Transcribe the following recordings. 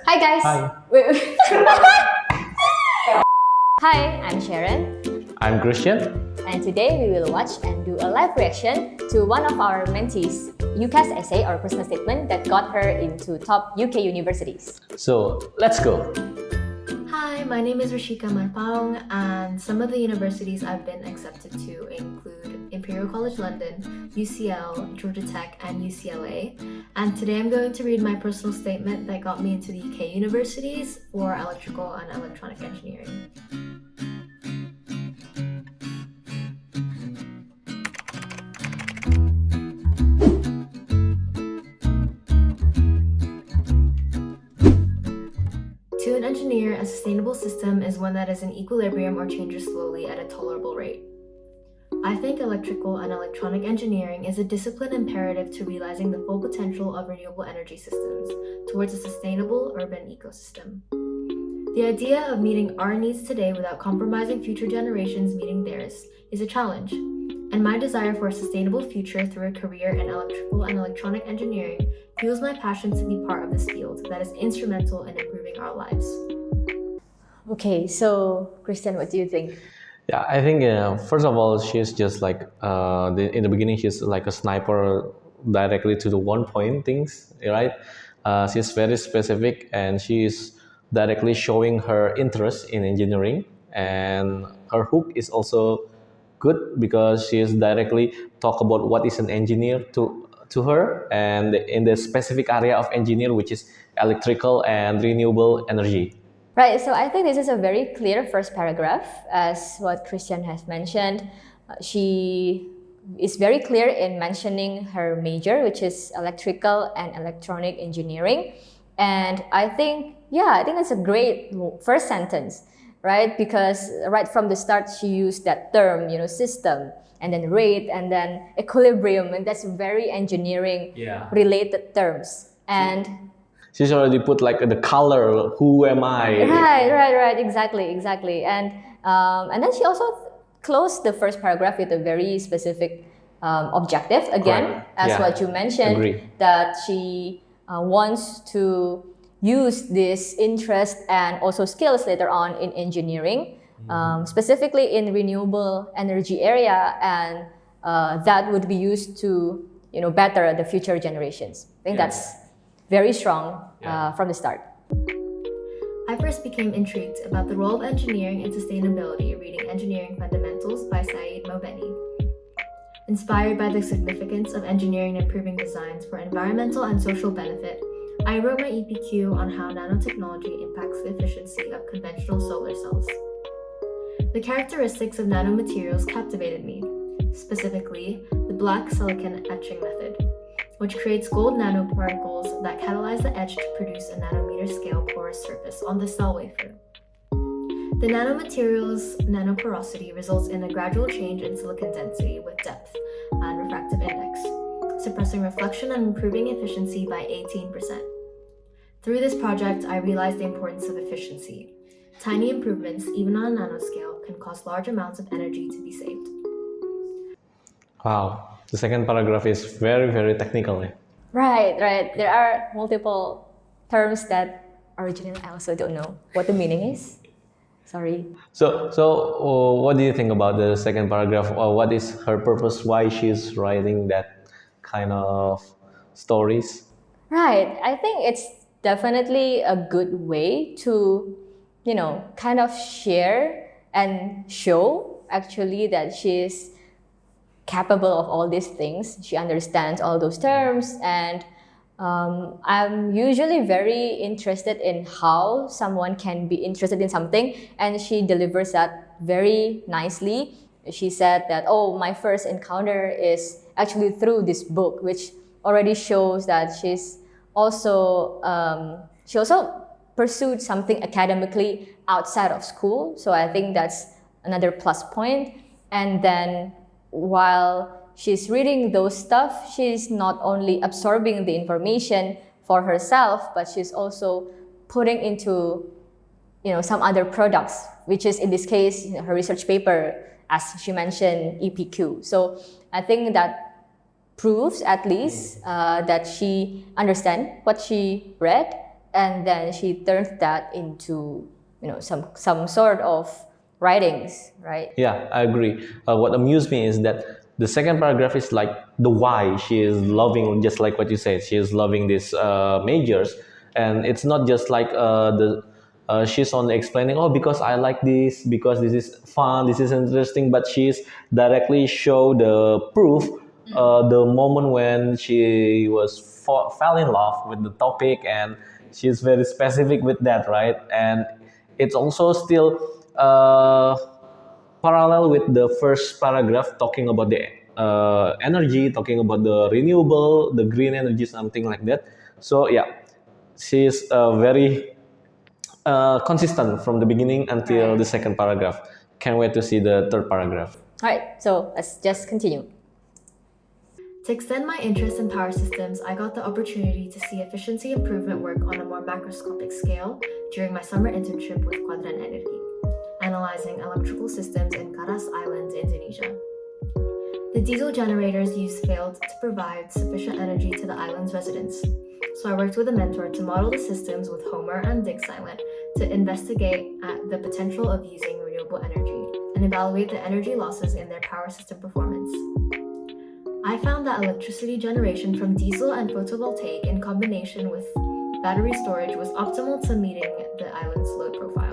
Hi guys. Hi. Hi, I'm Sharon, I'm Kristian. and today we will watch and do a live reaction to one of our mentees, Ucas essay or personal statement that got her into top UK universities. So let's go. Hi, my name is Rashika Manpaong, and some of the universities I've been accepted to include Imperial College London, UCL, Georgia Tech, and UCLA. And today I'm going to read my personal statement that got me into the UK universities for electrical and electronic engineering. To an engineer, a sustainable system is one that is in equilibrium or changes slowly at a tolerable rate. I think electrical and electronic engineering is a discipline imperative to realizing the full potential of renewable energy systems towards a sustainable urban ecosystem. The idea of meeting our needs today without compromising future generations meeting theirs is a challenge, and my desire for a sustainable future through a career in electrical and electronic engineering fuels my passion to be part of this field that is instrumental in improving our lives. Okay, so Kristian, what do you think? Yeah, I think first of all, she's just like in the beginning, she's like a sniper directly to the one point things, right? She's very specific and she is directly showing her interest in engineering, and her hook is also good because she is directly talk about what is an engineer to her and in the specific area of engineer, which is electrical and renewable energy. Right, so I think this is a very clear first paragraph, as what Kristian has mentioned. She is very clear in mentioning her major, which is electrical and electronic engineering. And I think that's a great first sentence, right? Because right from the start, she used that term, system, and then rate, and then equilibrium, and that's very engineering related terms. And She's already put like the color. Who am I? right, exactly. And then she also closed the first paragraph with a very specific objective again, Correct. as Yeah. what you mentioned, Agree. that she wants to use this interest and also skills later on in engineering, specifically in renewable energy area, and that would be used to better the future generations. I think that's very strong from the start. I first became intrigued about the role of engineering and sustainability reading Engineering Fundamentals by Saeed Mobeni. Inspired by the significance of engineering improving designs for environmental and social benefit, I wrote my EPQ on how nanotechnology impacts the efficiency of conventional solar cells. The characteristics of nanomaterials captivated me, specifically the black silicon etching method, which creates gold nanoparticles that catalyze the etch to produce a nanometer scale porous surface on the cell wafer. The nanomaterial's nanoporosity results in a gradual change in silicon density with depth and refractive index, suppressing reflection and improving efficiency by 18%. Through this project, I realized the importance of efficiency. Tiny improvements, even on a nanoscale, can cause large amounts of energy to be saved. Wow. The second paragraph is very, very technical. Right. There are multiple terms that originally I also don't know what the meaning is. Sorry. So what do you think about the second paragraph? What is her purpose? Why she's writing that kind of stories? Right. I think it's definitely a good way to, kind of share and show actually that she's capable of all these things. She understands all those terms, and I'm usually very interested in how someone can be interested in something, and she delivers that very nicely. She said that, oh, my first encounter is actually through this book, which already shows that she also pursued something academically outside of school. So I think that's another plus point. And then while she's reading those stuff, she's not only absorbing the information for herself, but she's also putting into some other products, which is in this case her research paper, as she mentioned, EPQ. So I think that proves at least that she understands what she read and then she turns that into some sort of writings, right? Yeah, I agree. What amused me is that the second paragraph is like the why she is loving, just like what you said. She is loving these majors, and it's not just like the she's only explaining, oh, because I like this, because this is fun, this is interesting, but she's directly show the proof, the moment when she fell in love with the topic, and she's very specific with that, right? And it's also still parallel with the first paragraph talking about the energy, talking about the renewable, the green energy, something like that. So yeah, she is very consistent from the beginning until the second paragraph. Can't wait to see the third paragraph. All right, so let's just continue. To extend my interest in power systems, I got the opportunity to see efficiency improvement work on a more macroscopic scale during my summer internship with Quadran Energy, analyzing electrical systems in Karas Island, Indonesia. The diesel generators used failed to provide sufficient energy to the island's residents, so I worked with a mentor to model the systems with Homer and Diggs Island to investigate at the potential of using renewable energy and evaluate the energy losses in their power system performance. I found that electricity generation from diesel and photovoltaic in combination with battery storage was optimal to meeting the island's load profile.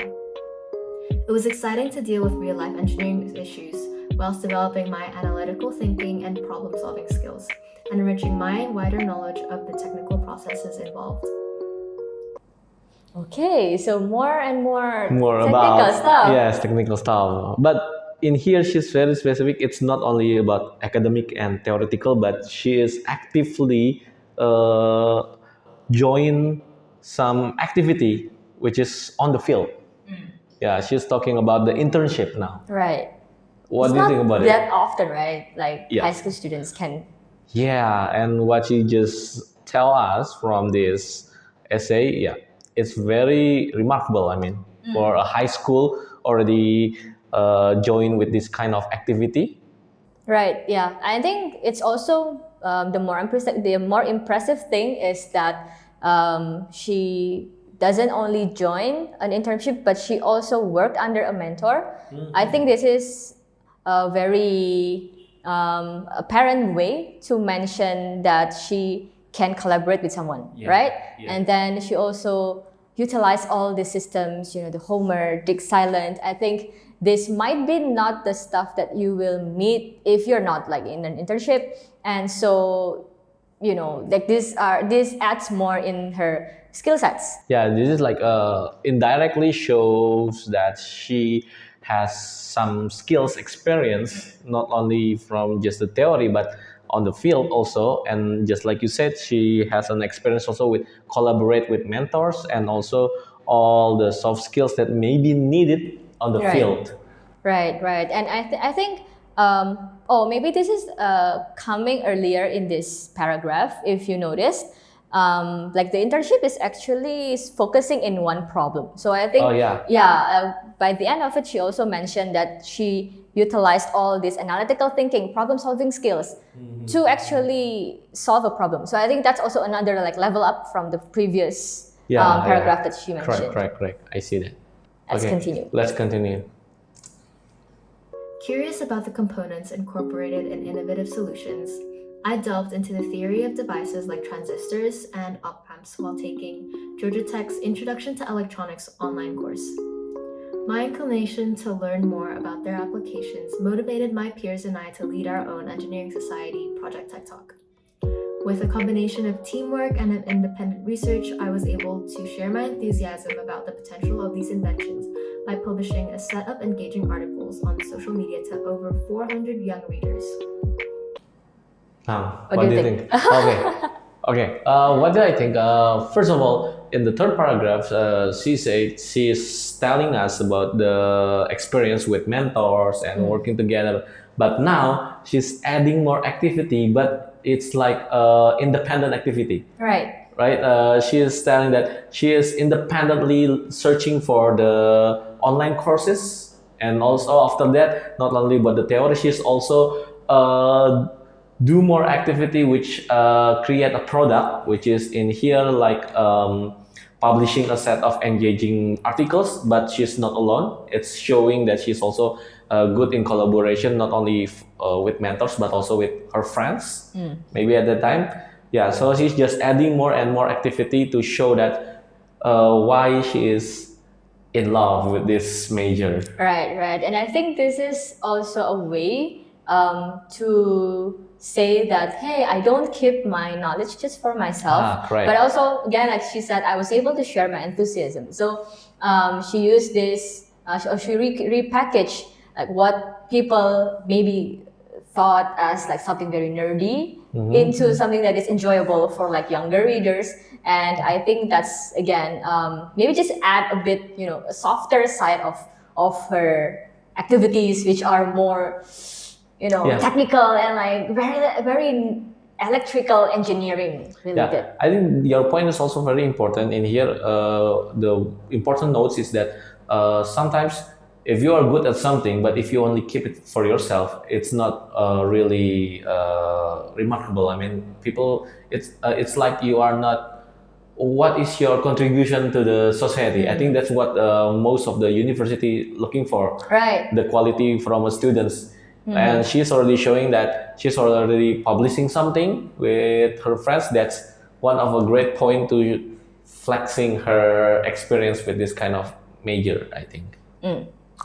It was exciting to deal with real-life engineering issues whilst developing my analytical thinking and problem-solving skills, and enriching my wider knowledge of the technical processes involved. Okay, so more and more technical about stuff. Yes, technical stuff. But in here, she's very specific. It's not only about academic and theoretical, but she is actively join some activity which is on the field. Yeah, she's talking about the internship now. Right. What It's do you not think about that it? often, right? Like Yeah. high school students can. Yeah, and what you just tell us from this essay, yeah, it's very remarkable. I mean, for a high school already join with this kind of activity. Right. Yeah. I think it's also the more impressive thing is that she doesn't only join an internship, but she also worked under a mentor. I think this is a very apparent way to mention that she can collaborate with someone, right? Yeah. And then she also utilized all the systems, the Homer, Dig Silent. I think this might be not the stuff that you will meet if you're not like in an internship. And so, like this adds more in her skill sets. Yeah, this is like indirectly shows that she has some skills experience, not only from just the theory, but on the field also. And just like you said, she has an experience also with collaborate with mentors and also all the soft skills that may be needed on the field. Right. And I think maybe this is coming earlier in this paragraph, if you noticed. Like the internship is actually focusing in one problem. So I think, by the end of it, she also mentioned that she utilized all these analytical thinking, problem-solving skills to actually solve a problem. So I think that's also another like level up from the previous paragraph that she mentioned. Correct. I see that. Let's continue. Curious about the components incorporated in innovative solutions, I delved into the theory of devices like transistors and op-amps while taking Georgia Tech's Introduction to Electronics online course. My inclination to learn more about their applications motivated my peers and I to lead our own engineering society, Project Tech Talk. With a combination of teamwork and an independent research, I was able to share my enthusiasm about the potential of these inventions by publishing a set of engaging articles on social media to over 400 young readers. Now, what do you think? Okay. What do I think? First of all, in the third paragraph, she's telling us about the experience with mentors and working together. But now she's adding more activity, but it's like independent activity. Right. She is telling that she is independently searching for the online courses, and also after that, not only about the theory, she's also do more activity which create a product, which is in here like publishing a set of engaging articles, but she's not alone. It's showing that she's also good in collaboration, not only with mentors, but also with her friends, maybe at the time. Yeah, so she's just adding more and more activity to show that why she is in love with this major. Right. And I think this is also a way to say that, hey, I don't keep my knowledge just for myself, correct. but also, again, like she said, I was able to share my enthusiasm. So she used this, she repackaged like what people maybe thought as like something very nerdy into something that is enjoyable for like younger readers. And I think that's, again, maybe just add a bit, a softer side of her activities, which are more, technical and like very, very electrical engineering related. I think your point is also very important in here. The important notes is that sometimes if you are good at something, but if you only keep it for yourself, it's not really remarkable. I mean, people, it's like you are not. What is your contribution to the society? I think that's what most of the university looking for. Right. The quality from students. And she's already showing that she's already publishing something with her friends. That's one of a great point to flexing her experience with this kind of major, I think.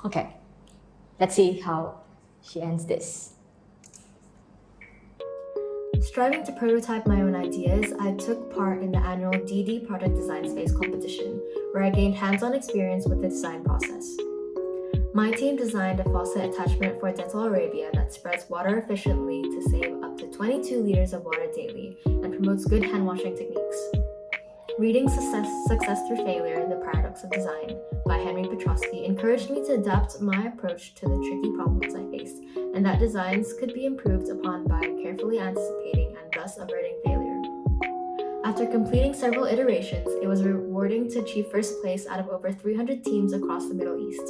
Okay, let's see how she ends this. Striving to prototype my own ideas, I took part in the annual DD Project Design Space competition, where I gained hands-on experience with the design process. My team designed a faucet attachment for Dental Arabia that spreads water efficiently to save up to 22 liters of water daily and promotes good hand washing techniques. Reading Success Through Failure, The Paradox of Design by Henry Petrosky encouraged me to adapt my approach to the tricky problems I faced, and that designs could be improved upon by carefully anticipating and thus averting failure. After completing several iterations, it was rewarding to achieve first place out of over 300 teams across the Middle East.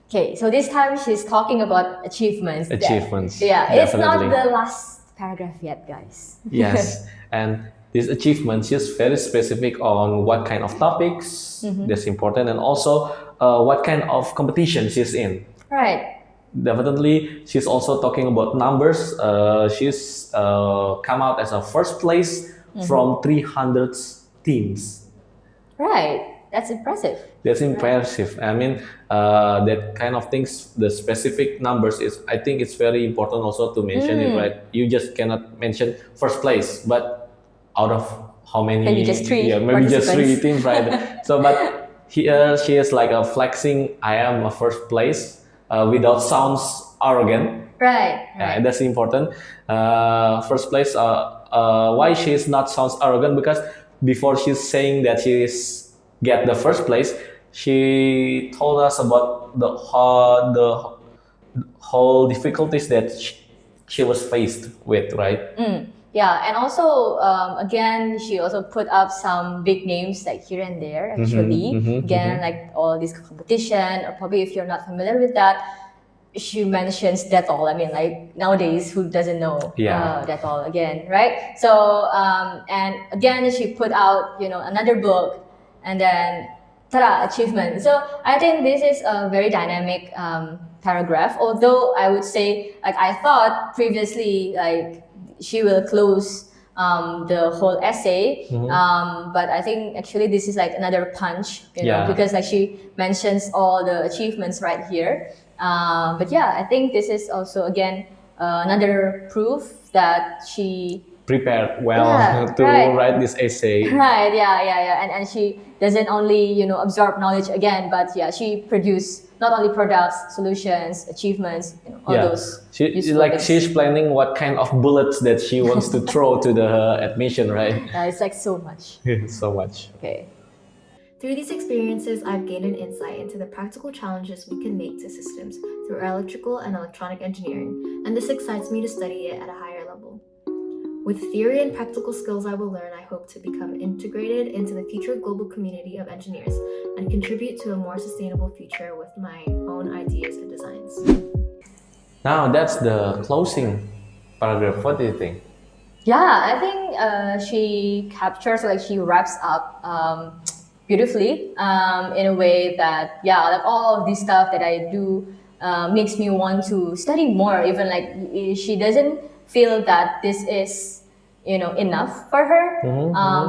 Okay, so this time she's talking about achievements. Achievements. Definitely. It's not the last paragraph yet, guys. Yes, and this achievement is very specific on what kind of topics that's important, and also what kind of competition she's in. Right. Definitely, she's also talking about numbers. She's come out as a first place from 300 teams. Right. That's impressive. That's impressive. I mean, that kind of things, the specific numbers is, I think it's very important also to mention it, right? You just cannot mention first place, but out of how many? Maybe just three. Yeah, maybe just 3 teams, right? So, but here she is like a flexing, I am a first place without sounds arrogant. Right. Yeah, that's important. First place, why she is not sounds arrogant? Because before she's saying that she is get the first place, she told us about the whole difficulties that she was faced with, right? Yeah, and also again, she also put up some big names like here and there. Actually, again, like all this competition, or probably if you're not familiar with that, she mentions Dettol. I mean, like nowadays, who doesn't know Dettol again, right? So and again, she put out another book. And then, ta-da, achievement. So I think this is a very dynamic paragraph. Although I would say, like I thought previously, like she will close the whole essay. But I think actually this is like another punch, because like she mentions all the achievements right here. But yeah, I think this is also again another proof that she prepared well to write this essay. Right, yeah. And she doesn't only, absorb knowledge again, but she produced not only products, solutions, achievements, all those. She's planning what kind of bullets that she wants to throw to the admission, right? It's like so much. So much. Okay. Through these experiences, I've gained an insight into the practical challenges we can make to systems through electrical and electronic engineering, and this excites me to study it at a higher level. With theory and practical skills I will learn, I hope to become integrated into the future global community of engineers and contribute to a more sustainable future with my own ideas and designs. Now that's the closing paragraph. What do you think? Yeah, I think she captures, like she wraps up beautifully in a way that, yeah, like all of this stuff that I do makes me want to study more. Even like she doesn't feel that this is, you know, enough for her.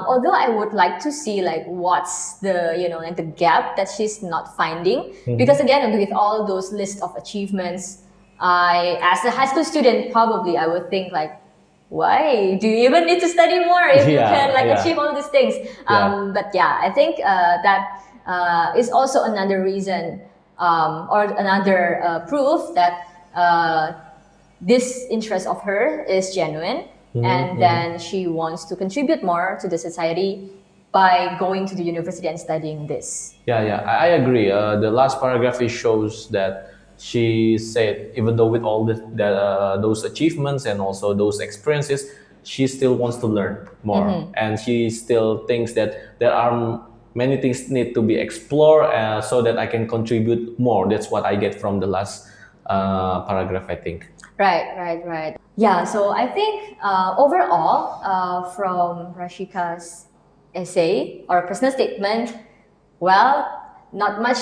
Although I would like to see like what's the, you know, like the gap that she's not finding. Because again, with all those list of achievements, I, as a high school student, probably I would think like, why do you even need to study more if you can like achieve all these things? But yeah, I think that is also another reason or another proof that this interest of her is genuine, and then she wants to contribute more to the society by going to the university and studying this. Yeah, I agree. The last paragraph it shows that she said, even though with all those achievements and also those experiences, she still wants to learn more, and she still thinks that there are many things need to be explored so that I can contribute more. That's what I get from the last paragraph, I think. Right. Yeah, so I think overall, from Rashika's essay or personal statement, well, not much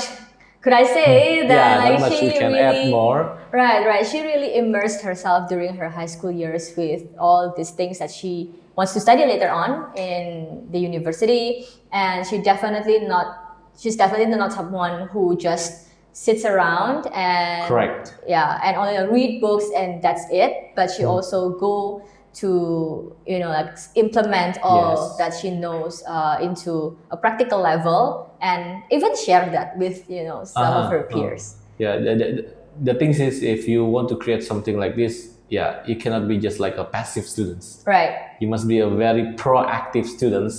could I say that not like much she you can really add more. Right. She really immersed herself during her high school years with all these things that she wants to study later on in the university, and she's definitely not someone who just sits around and Correct. Yeah, and only read books and that's it. But she also go to, you know, like implement all that she knows into a practical level, and even share that with, you know, some of her peers. Yeah, the thing is, if you want to create something like this, yeah, you cannot be just like a passive student. Right. You must be a very proactive student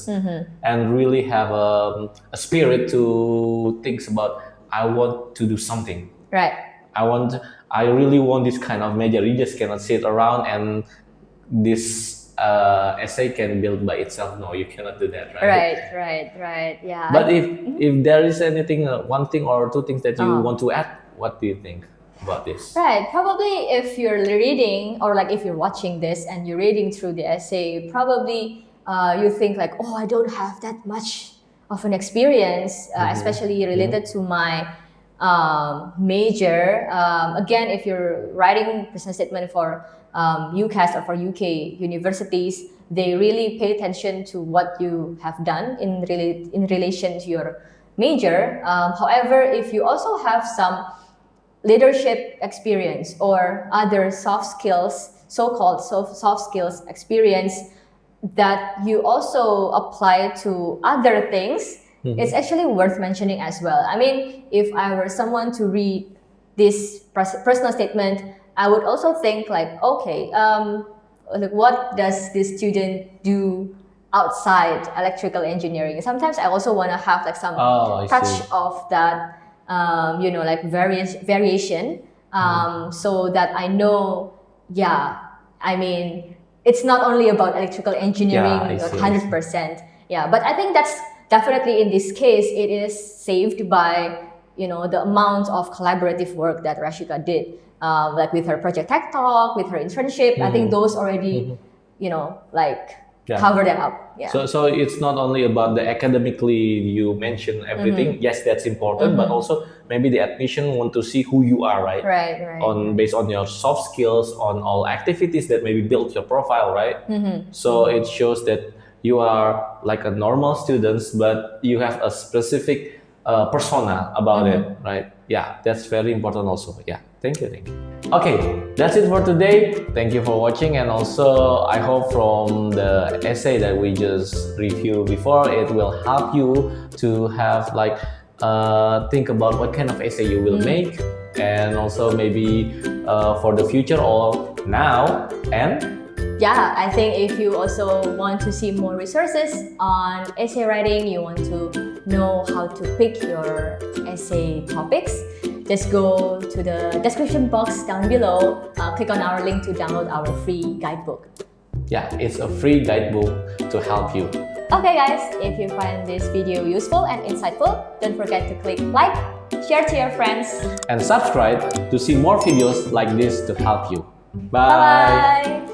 and really have a spirit to think about, I want to do something. Right. I really want this kind of major. You just cannot sit around and this essay can build by itself. No, you cannot do that, right? Right. Yeah. But if there is anything, one thing or two things that you want to add, what do you think about this? Right. Probably if you're reading, or like if you're watching this and you're reading through the essay, probably you think like, oh, I don't have that much of an experience, especially related to my major. Again, if you're writing personal statement for Ucas or for UK universities, they really pay attention to what you have done in relation to your major. However, if you also have some leadership experience or other soft skills, so-called soft skills experience that you also apply to other things, it's actually worth mentioning as well. I mean, if I were someone to read this personal statement, I would also think like, okay, like what does this student do outside electrical engineering? Sometimes I also want to have like some touch of that, you know, like variation, so that I know, yeah, I mean, it's not only about electrical engineering, 100%. Yeah, but I think that's definitely in this case, it is saved by, you know, the amount of collaborative work that Rashika did, like with her project tech talk, with her internship. I think those already, you know, like cover them up. Yeah. So it's not only about the academically you mentioned everything. Yes, that's important, but also maybe the admission want to see who you are, right? Right. Based on your soft skills, on all activities that maybe build your profile, right? So it shows that you are like a normal student, but you have a specific persona about it, right? Yeah, that's very important also. Yeah, thank you. Okay, that's it for today. Thank you for watching, and also I hope from the essay that we just reviewed before, it will help you to have like think about what kind of essay you will make, and also maybe for the future or now. And yeah, I think if you also want to see more resources on essay writing, you want to know how to pick your essay topics, just go to the description box down below, click on our link to download our free guidebook. Yeah, it's a free guidebook to help you. Okay guys, if you find this video useful and insightful, don't forget to click like, share to your friends, and subscribe to see more videos like this to help you. Bye!